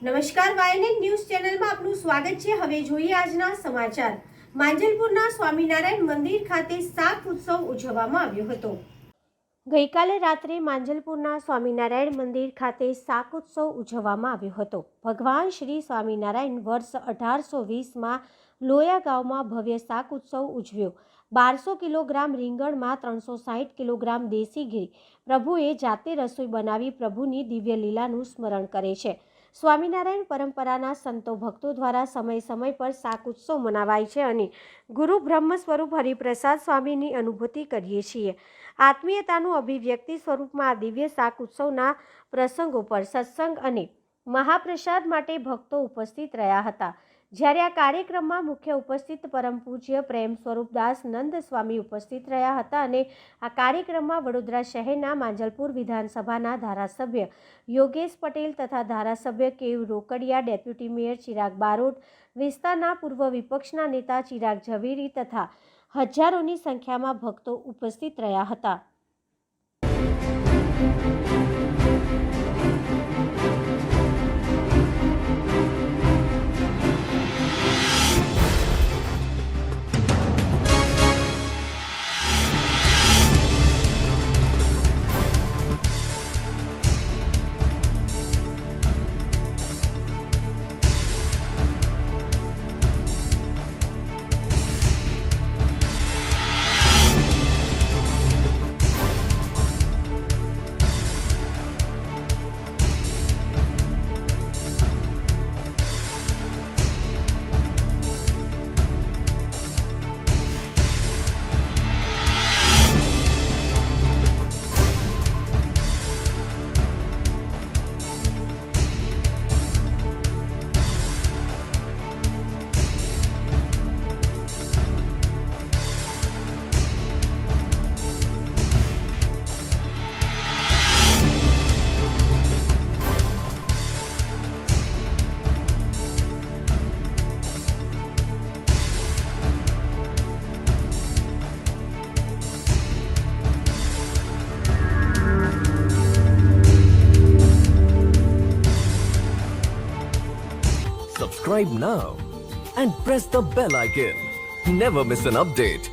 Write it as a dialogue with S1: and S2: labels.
S1: નમસ્કાર, વાયનેટ ન્યૂઝ ચેનલમાં આપનું સ્વાગત છે। હવે જોઈએ આજના સમાચાર। માંજલપુરના સ્વામિનારાયણ મંદિર ખાતે શાક ઉત્સવ ઉજવવામાં આવ્યો હતો। ગઈકાલે રાત્રે માંજલપુરના સ્વામિનારાયણ મંદિર ખાતે શાક ઉત્સવ ઉજવવામાં આવ્યો હતો। ભગવાન શ્રી સ્વામિનારાયણ વર્ષ 1820માં લોયા ગામમાં ભવ્ય શાક ઉત્સવ ઉજવ્યો। 1200 કિલોગ્રામ રીંગણમાં 360 કિલોગ્રામ દેશી ઘી પ્રભુએ જાતે રસોઈ બનાવી પ્રભુની દિવ્ય લીલાનું સ્મરણ કરે છે। સ્વામિનારાયણ પરંપરાના સંતો ભક્તો દ્વારા સમય પર શાક ઉત્સવ મનાવાય છે અને ગુરુ બ્રહ્મ સ્વરૂપ હરિપ્રસાદ સ્વામીની અનુભૂતિ કરીએ છીએ। આત્મીયતાનું અભિવ્યક્તિ સ્વરૂપમાં આ દિવ્ય શાક ઉત્સવના પ્રસંગો પર સત્સંગ અને મહાપ્રસાદ માટે ભક્તો ઉપસ્થિત રહ્યા હતા। જ્યારે આ કાર્યક્રમમાં મુખ્ય ઉપસ્થિત પરમ પૂજ્ય પ્રેમ સ્વરૂપદાસ નંદ સ્વામી ઉપસ્થિત રહ્યા હતા અને આ કાર્યક્રમમાં વડોદરા શહેરના માંજલપુર વિધાનસભાના ધારાસભ્ય યોગેશ પટેલ તથા ધારાસભ્ય કેવ રોકડિયા, ડેપ્યુટી મેયર ચિરાગ બારોટ, વિસ્તારના પૂર્વ વિપક્ષના નેતા ચિરાગ ઝવેરી તથા હજારોની સંખ્યામાં ભક્તો ઉપસ્થિત રહ્યા હતા।
S2: Subscribe now and press the bell icon. Never miss an update.